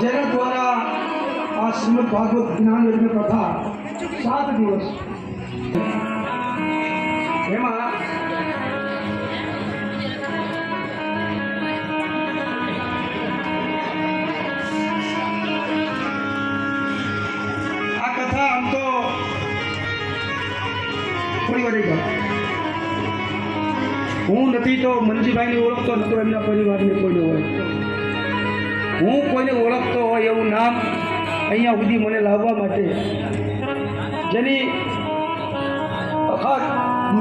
જેના દ્વારા આ શ્રીમદ ભાગવત જ્ઞાન યજ્ઞ કથા 7 દિવસ એમાં આ કથા આમ તો થોડી વાર હું નથી તો મનજીભાઈને ઓળખતો નતો, એમના પરિવારને કોઈને ઓળખતો. હું કોઈને ઓળખતો હોય એવું નામ અહીંયા સુધી મને લાવવા માટે જેની અખાત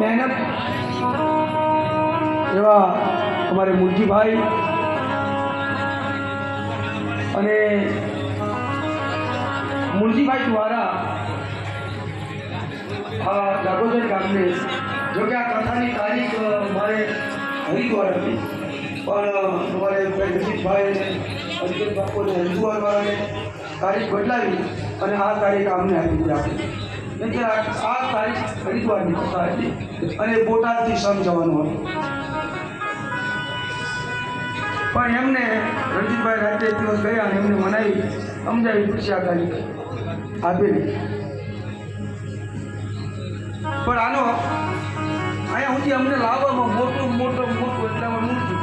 મહેનત એવા અમારે મુરજીભાઈ અને મુરજીભાઈ દ્વારા આ જાગોદર ગામને, જોકે આ કથાની તારીખ મારે હરિદ્વાર હતી પણ અમારે રસિકભાઈ અર્જુન બાપુને હરિદ્વારવાળાને તારીખ બદલાવી અને આ તારીખ અમને આપી દીધી. કેમ કે આ તારીખ હરિદ્વારની કથા હતી અને બોટાદથી સમ જવાનું હતું. પણ એમને રણજીતભાઈ રાત્રે એક દિવસ ગયા અને એમને મનાવી સમજાવી પછી આ તારીખ આપેલી. પણ આનો અહીંયા સુધી અમને લાવવામાં મોટું એટલામાં મૂર્તિ.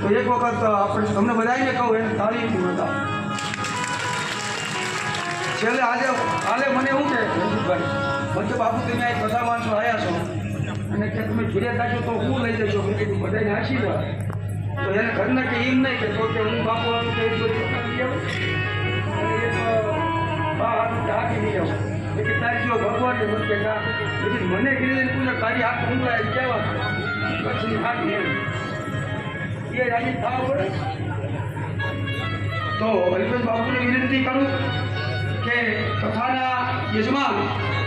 તો એક વખત આપણે તમને બધાને કહું એને તાળી હતા. છેલ્લે હાલે મને એવું કે રણજીતભાઈ મને બાપુ તમે આ બધા માણસો આવ્યા છો અને કે તમે ઘીરે થાશો તો હું લઈ જશો. મેં કીધું બધાને આશીર્વાદ. તો એને ઘરના કે એમ નહીં કે તો કે હું બાપુ આવું કે ઢાંકી નહીં આવું કે તારી જો ભગવાનને મને કે ના મને કીધું પૂછે તારી હાથ ઊંઘાય કહેવા પછી હાથ એ રાજી થવા પડે. તો હરિભાઈ બાપુને વિનંતી કરું કે કથાના યજમાન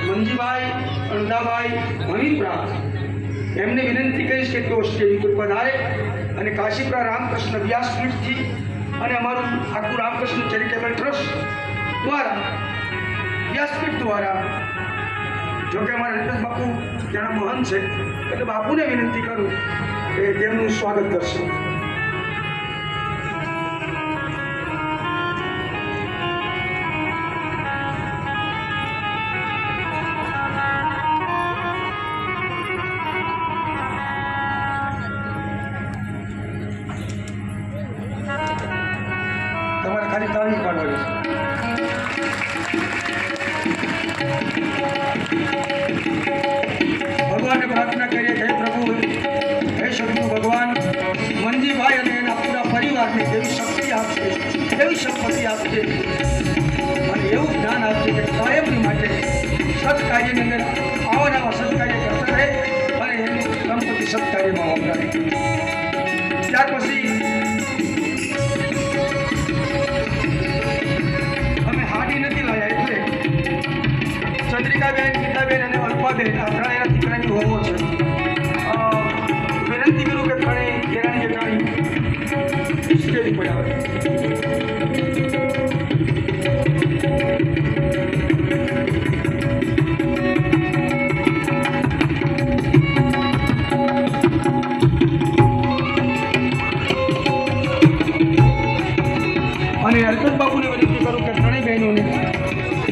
મનજીભાઈ અણદાભાઈ મણિપુરા એમને વિનંતી કરીશ કે તેઓ સ્ટેજ ઉપર પધારે અને કાશીપુરા રામકૃષ્ણ વ્યાસપીઠથી અને અમારું આખું રામકૃષ્ણ ચેરિટેબલ ટ્રસ્ટ દ્વારા વ્યાસપીઠ દ્વારા, જોકે અમારા રણજીત બાપુ ત્યાંના મહંત છે એટલે બાપુને વિનંતી કરું કે તેમનું સ્વાગત કરશે. તમારે ખાલી તાળી પાડવાની છે. ભગવાનને પ્રાર્થના કરીએ કે હે પ્રભુ, હે શંકર ભગવાન, મનજીભાઈ અને એના પૂરા પરિવારને એવી શક્તિ આપશે, એવી સંપત્તિ આપશે અને એવું જ્ઞાન આપશે કે કાયમની માટે સત્કાર્યની અંદર આવા સત્કાર્ય કરતા રહે અને એની સંપત્તિ સત્કાર્યમાં વપરાય. ત્યાર પછી અમે હાડી નથી લાવ્યા એટલે ચંદ્રિકાબેન, ગીતાબેન અને અલ્પાબેન આ ત્રણેયના દીકરાની હોવો છે. વિનંતી કરું કે ત્રણેય કેરાની જેટાણી સ્ટેજ પર આવે. અને અલ્પેશ બાપુને વિનંતી કરું કે ત્રણેય બહેનોને,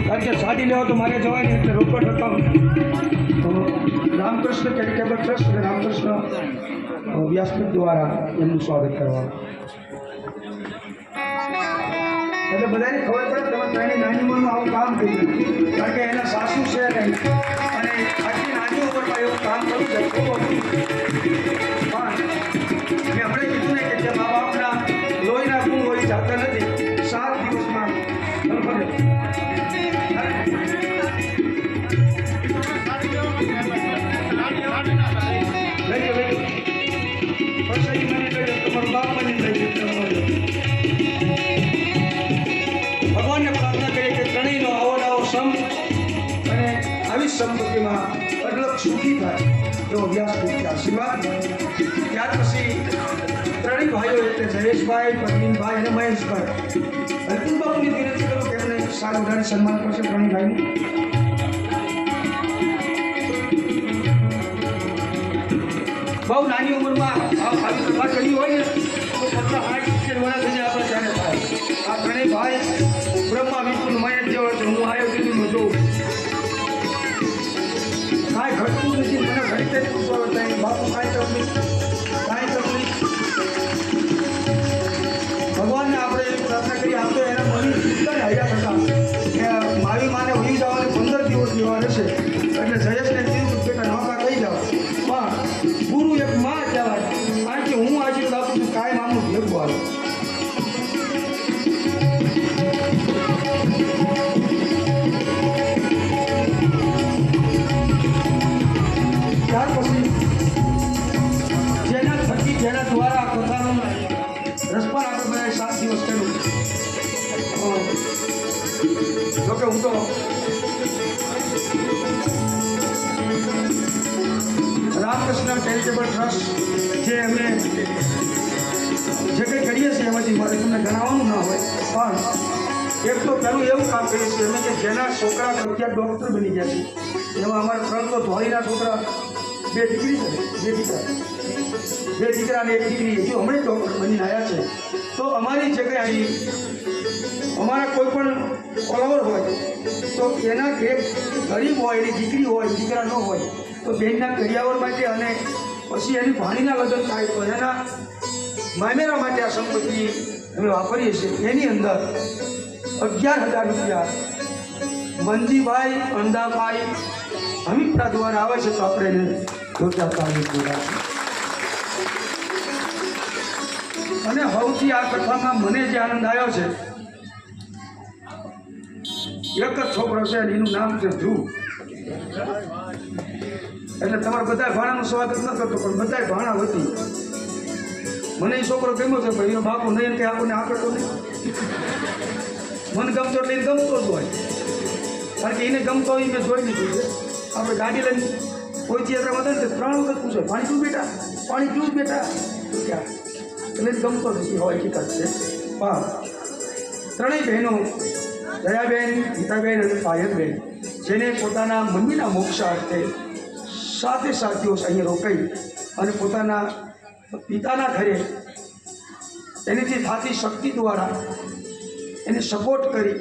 કારણ કે સાડી લેવા તો મારે જવાય ને, એટલે રોકડ રકમ રામકૃષ્ણ ચેરિટેબલ ટ્રસ્ટ અને રામકૃષ્ણ વ્યાસપીઠ દ્વારા એમનું સ્વાગત કરવામાં. એટલે બધાને ખબર પડે તમે ત્રણેય નાની ઉંમરમાં આવું કામ કર્યું, કારણ કે એના સાસુ છે નહીં, અને આટલી નાની ઉંમરમાં એવું કામ કરવું છે ખૂબ અઘરું. પણ મેં હમણાં કીધું ને કે જે મા બાપના લોહીના ગુણ હોય જાતા નથી. 7 દિવસમાં બરોબર ને? ભગવાનને પ્રાર્થના કરીએ કે ત્રણેયનો આવો નવો સમ અને આવી સંપત્તિમાં અઢળક સુખી થાય એવો વ્યાસપીઠ આશીર્વાદ. ત્યાર પછી ત્રણેય ભાઈઓ એટલે જયેશભાઈ, પરવીનભાઈ અને મહેશભાઈ, અલ્પેશ બાપુની વિનંતી કરું કે એમને સારું ઉડાડી સન્માન કરશે ત્રણેય ભાઈનું. બહુ નાની ઉંમરમાં આવી સભા કરી હોય ને તો 50-60 વર્ષ થઈ જાય આપણે ત્યારે થાય. આ ત્રણેય ભાઈ બ્રહ્મા વિષ્ણુ મહેશ જેવો છે. હું આવ્યો દીધું જોઉં કાંઈ ઘટતું નથી. મને ઘડી જ પૂછવા થાય બાપુ કાંઈ તકલીફ. ભગવાનને આપણે એવી પ્રાર્થના કરી આમ તો એના મની ચિંતા હાર્યા હતા કે મારી માને હોઈ જવાને 15 દિવસ જેવા રહેશે, એટલે જયેશને કીધું બેટા નોકા કહી જાઓ. પણ ગુરુ એક માં કહેવાય, કારણ કે હું આશીર્વાદ આપું છું કાંઈ મામનું ભેગું આવે. ત્યાર પછી જેના થકી જેના દ્વારા કથાનું રસપાન આપણે બધા 7 દિવસ કર્યું. જોકે હું તો રામકૃષ્ણ ચેરિટેબલ ટ્રસ્ટ જે અમે જે કંઈ કરીએ છીએ એમાંથી મારે તમને જણાવવાનું ના હોય, પણ એક તો પહેલું એવું કામ કરીએ છીએ અમે કે જેના છોકરા અત્યારે ડૉક્ટર બની ગયા છે, એમાં અમારા 3 તો ધોળીના છોકરા, 2 દીકરી છે, 2 દીકરા, 2 દીકરા અને 1 દીકરી હજુ હમણાં ડૉક્ટર બનીને આવ્યા છે. તો અમારી જે કંઈ આવી અમારા કોઈ પણ ફોલોવર હોય તો એના એક ગરીબ હોય, એની દીકરી હોય, દીકરા ન હોય તો બહેનના કરિયાવર માટે અને પછી એની ભાણીના લગ્ન થાય તો એના મામેરા માટે આ સંપત્તિ અમે વાપરીએ છીએ. એની અંદર 11,000 રૂપિયા મંજીભાઈ, અંદાભાઈ, હમીપરા દ્વારા આવે છે, તો આપણે એને જોતા તાલીમ બોલાવીશું. અને સૌથી આ કથામાં મને જે આનંદ આવ્યો છે, એક જ છોકરો છે અને એનું નામ છે ધ્રુવ. એટલે તમારે બધા ભાણાનું સ્વાગત ન કરતો, પણ બધા ભાણા હતી. મને એ છોકરો ગમ્યો છે, ભાઈ એનો બાપુ નહીં કે આપણને આપે તો નહીં. મને ગમતો એટલે એને ગમતો જ હોય, કારણ કે એને ગમતો હોય મેં જોઈ લીધું છે. આપણે ગાડી લઈને કોઈ ચિત્રમાં હતા ને 3 વખત પૂછે પાણી પીવું બેટા, પાણી પીવું બેટા, ક્યાં એટલે ગમતો નથી હોય, હકીકત છે. પણ ત્રણેય બહેનો દયાબેન, ગીતાબેન અને પાયલબેન, જેને પોતાના મમ્મીના મોક્ષાર્થે 7 દિવસ અહીંયા રોકાઈ અને પોતાના પિતાના ઘરે એનીથી થતી શક્તિ દ્વારા એને સપોર્ટ કરી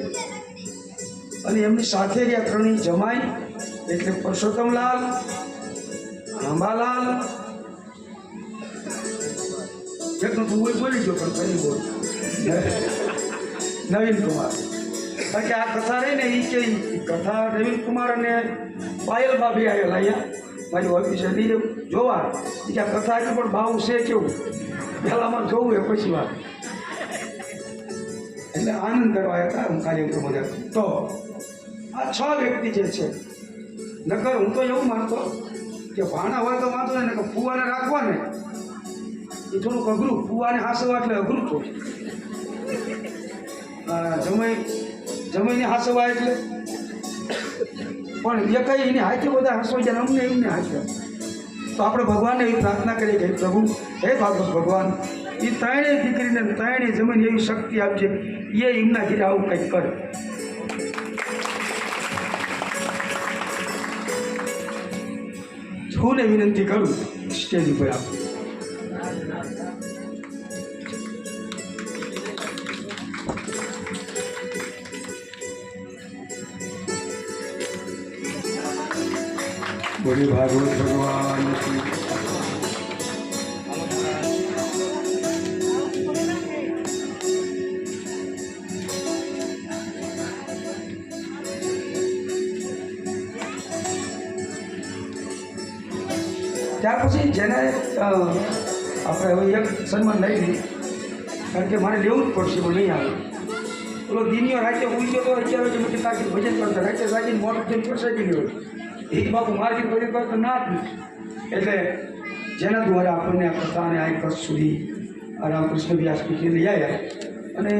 અને એમની સાથે રહ્યા ત્રણેય જમાઈ, એટલે પરસોત્તમલાલ, આંબાલાલ, એકનું તું બોલી ગયો પણ ફરી બોલ, નવીન કુમાર. કારણ કે આ કથા રહી ને એ કે કથા નવીન કુમાર અને પાયલ ભાભી આવેલા અહીંયા મારી ઓફિસે જોવા કે આ કથા એટલું પણ ભાવ છે કેવું, પહેલાંમાં જોવું એ પછી વાત, એટલે આનંદ કરવા હતા હું કાર્યક્રમોને. તો આ 6 વ્યક્તિ જે છે, નકર હું તો એવું માનતો કે ભાણા હોય તો વાંધો ને, કે ફુવાને રાખવા ને એ થોડુંક અઘરું, ફુવાને હાંસવા એટલે અઘરું થોડું. જમીને હાંસવા એટલે પણ એ કઈ એની હાથે બધા હસવાઈ જાય, અમને એમને હાથે. તો આપણે ભગવાનને એવી પ્રાર્થના કરીએ કે પ્રભુ હે ભાગવત ભગવાન, એ ત્રણેય દીકરીને ત્રણેય જમીન એવી શક્તિ આપજે, એ એમના ઘરે આવું કંઈક કરે. હું વિનંતી કરું સ્ટેજ ઉપર આપ બોલી ભાગવત ભગવાન કી. ત્યાર પછી જેને આપણે હવે એક સન્માન લઈ લીધું, કારણ કે મારે લેવું જ પડશે, પણ નહીં આવે. પેલો દિનીઓ રાતે ઉઠ્યો તો 11 વાગે મને તાકી ભજન કરતા, રાતે જાગીને મોટર થઈને પરસાઈ ગયેલી હોય. એક બાપુ માર્કેટ ભજન કરતો ના જ નહીં. એટલે જેના દ્વારા આપણને આ કથા અને આ કચ્છ સુધી આ રામકૃષ્ણ વ્યાસ પીઠે લઈ આવ્યા. અને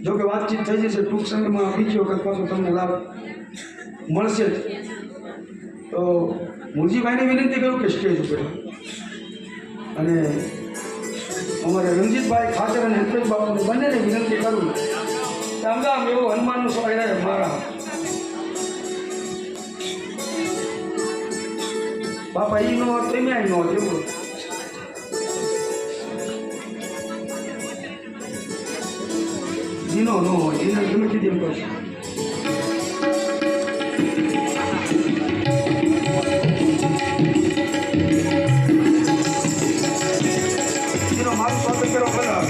જો કે વાતચીત થઈ જશે ટૂંક સમયમાં, બીજી વખત પાછો તમને લાભ મળશે. તો મુરજીભાઈને વિનંતી કરું કે સ્ટેજ ઉપર, અને અમારે રણજીતભાઈ ખાચર અને હિતેશ બાપુને બંનેને વિનંતી કરું કે આમ એવું હનુમાનનું સ્વાય મારા બાપા એ નો તમે નો એવું જીનો ન હોય એને ગમે તે એમ કરશે. મારું સ્વાગત કરો બધા.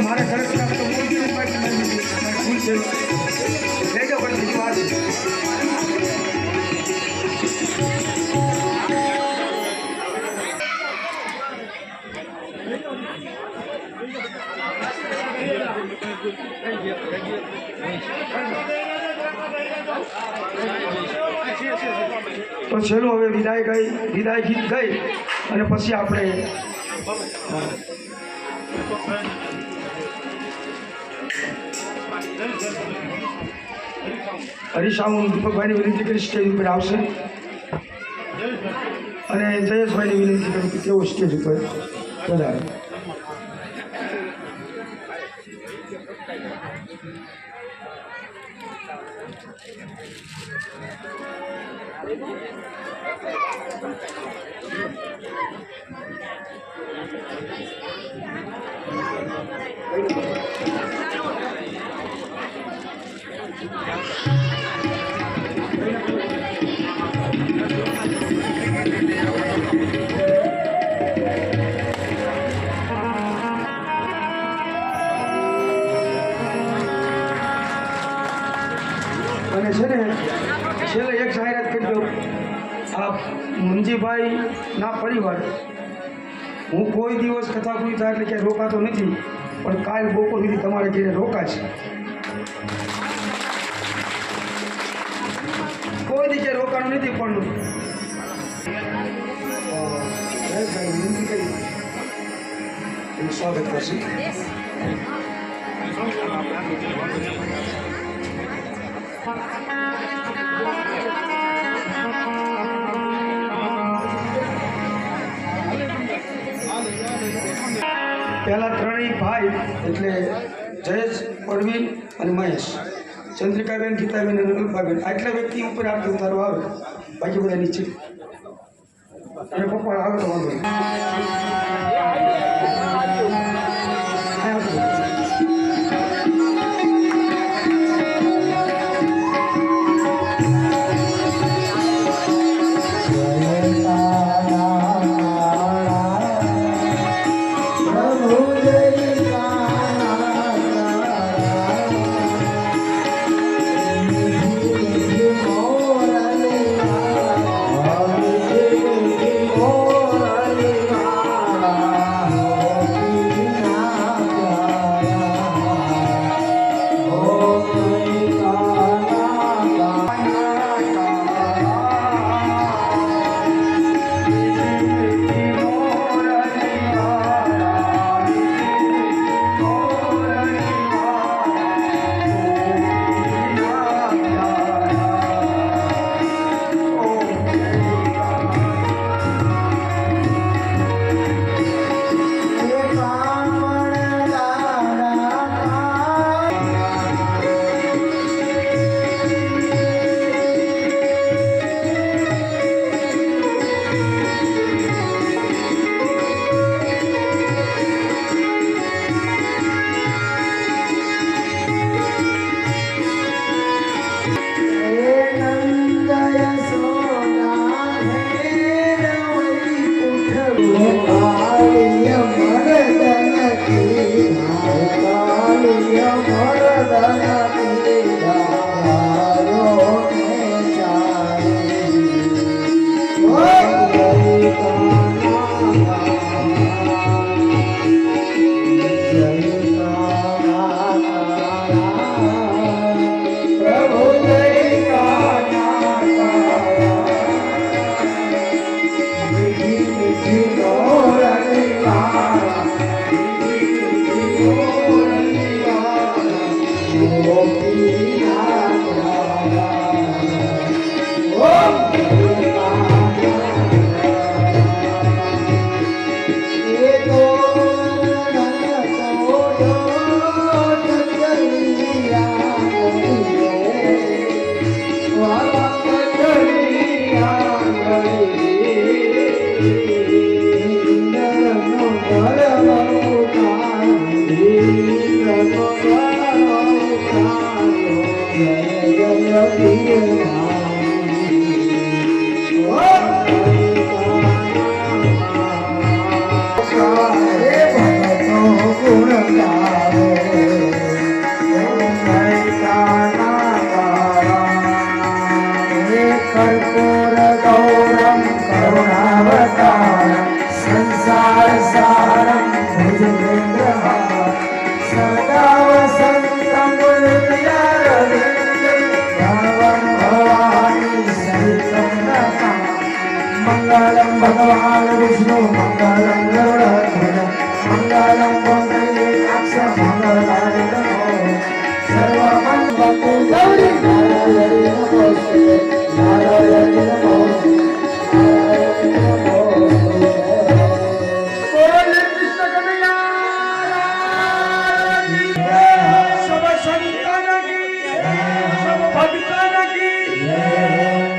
મારે ખરેખર તો ભૂલ છે, લઈ જાઓ પણ બીજી વાત. તો છેલ્લો હવે વિદાય ગીત ગઈ અને પછી આપણે હરીશાહું દીપકભાઈને વિનંતી કરી સ્ટેજ ઉપર આવશે, અને જયેશભાઈને વિનંતી કરું કે તેઓ સ્ટેજ ઉપર વધારે. અને છે ને છેલ્લે એક જાહેરાત કરી દઉં, આ મુંજીભાઈના પરિવાર, હું કોઈ દિવસ કથા પૂરી થાય એટલે ક્યાંય રોકાતો નથી, પણ કાલ બપોર સુધી તમારે ઘરે રોકાશે. કોઈ દી ક્યાંય રોકાવાનું નથી, પણ વિનંતી કરી સ્વાગત કરશે. પહેલા ત્રણેય ભાઈ એટલે જયેશ, પરવીન અને મહેશ, ચંદ્રિકાબેન, ગીતાબેન અને અનુભાબેન, આટલા વ્યક્તિ ઉપર આરતી ઉતારવા આવે, બાકી બધા નીચે. અને પપ્પા આવે તો વાંધો નહીં. कर्पूर गौरम करुणावतारम संसार सारम भुजगेन्द्रहारम सदा वसंतम हृदयारविंदे भवं भवानी सहितं नमामि मंगलम भगवान विष्णु मंगलम गरुड़ध्वज मंगलम वंदेताक्ष मंगलाय नमो सर्वमंगल गौरी नारायणी नमोस्तुते नारायणी नमोस्तुते नारायणी नमोस्तुते बोल कृष्ण कन्हैया सब संतान की सब भक्तन की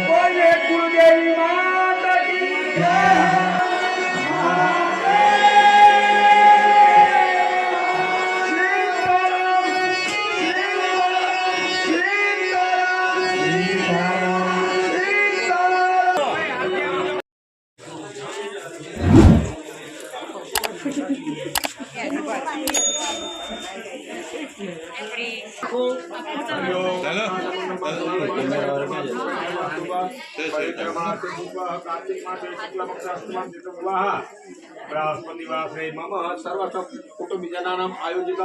बोले कुलदेवी माता की बृहस्पतिवासरे मम सर्वत्र कुटुम्बजनानाम् आयोजित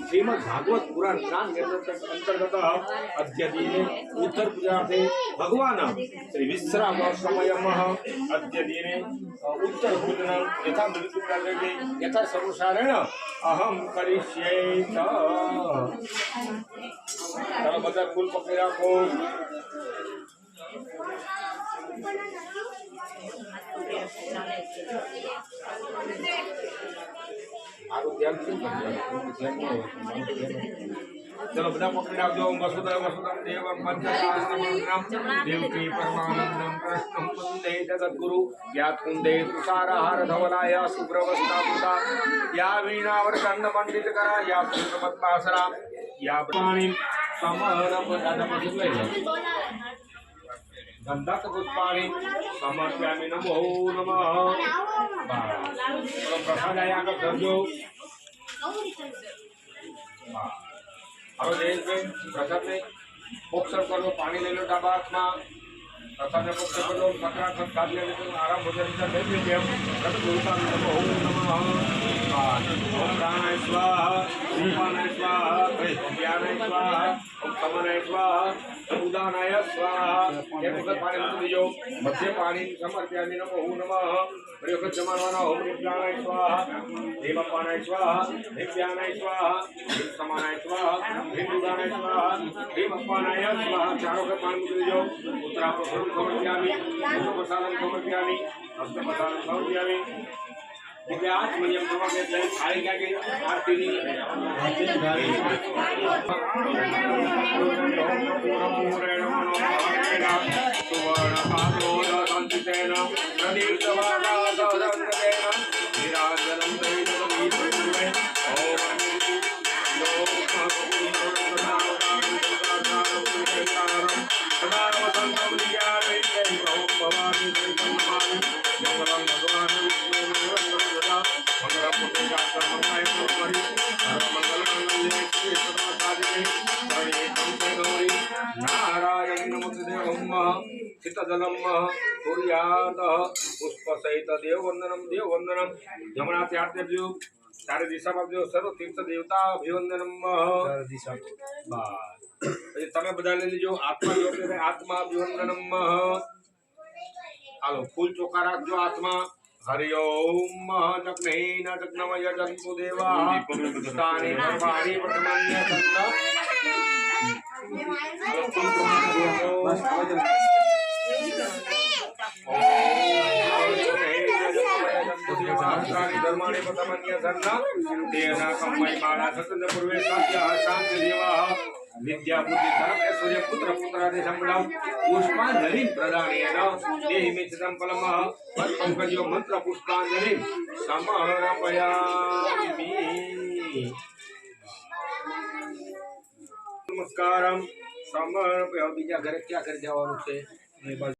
श्रीमद् भागवत पुराण ज्ञान अंतर्गत अद्य दिने उत्तर पूजार्थे भगवान श्री विश्राम समयम अद्य दिने उत्तर भोजन यथा मृत्युकाले यथा सर्वसारेण अहम करिष्ये चलो बता फूल पकड़े रखो आरो ध्यान से चलो बता पकड़े रखो वसुदेव वसुदेव देवं पंचकास्त्रमंत्रम देवकी परमानंदम कृष्णं वंदे जगद्गुरु यात्कुंदे तुषारहार धवलाय सुब्रवस्तामुदा या वीणावर्षण्ड पंडित करा या पुत्रमत्पासरा या प्राणी समरप दादपतिले गंधक पुष्पाणि समर्पयामि नमो नमः प्रसादाय करजो હવે પ્રસાદને પોક્ષણ કરો પાણી લઈ લો ડાબા હાથમાં પ્રસાદને પોક્ષણ કરો સકારાત્મક ખાદ્ય આરામ ભોજન નૈવેદ્યમ સદગુરુતામ નમો નમઃ ઓમ પ્રાણાય સ્વાહા દીપાનાય સ્વાહા જ્ઞાનાય સ્વાહા ઓમ સમનાય સ્વાહા ઉદાનાય સ્વાહા એક વખત પાણી મૂકી દેજો મધ્ય પાણી સમર્પ્યામિ નમો નમઃ ફરી વખત જમાડવાના ઓમ પ્રાણાય સ્વાહા દેવપાનાય સ્વાહા દિવ્યાનાય સ્વાહા समानाय स्वाहा हिंदुदानाय स्वाहा देवपानाय स्वाहा चारों का पानी मुझे जो उत्तरा प्रसन्न समर्पयामि उपप्रसादं समर्पयामि हस्तप्रसादं समर्पयामि इसे आज मनियम समर्पय जय खाए क्या के आरती नी सुवर्ण पात्रोद संचितेन प्रदीप्तवादा सौरंगेन निराजनं दैवदीपे ओम चित्तजलम सूर्याद पुष्प सहित देववंदनम देववंदनम जमुना त्यार्थ चार दिशा में जो सर्व तीर्थ देवता अभिवंदनम चार दिशा बस तमे बधा ले लीजो आत्मा जो आत्मा अभिवंदनम हालो फूल चोखा राखजो आत्मा हरि ओम जग्नेन जग्नमय जन्तु देवा स्थाने सर्वाणि वर्तमान्य सन्ना ધર્માણે પતમન્ય ધર્મ તેના કમ્મય બાળા સતંત્ર પૂર્વે સાત્યા શાંત દેવાહ વિદ્યા બુદ્ધિ ધર્મ ऐश्वर्य પુત્ર પુત્રાદિ સંબળમ પુષ્પાંજલિ પ્રદાનેન દેહિ મે ચિદમ્પલમ પંકજો મંત્ર પુષ્પાંજલિ સમર્પયામિ નમસ્કારમ સમર્પય બીજા ઘરે ક્યાં કરી જવાનું છે એ બાજુ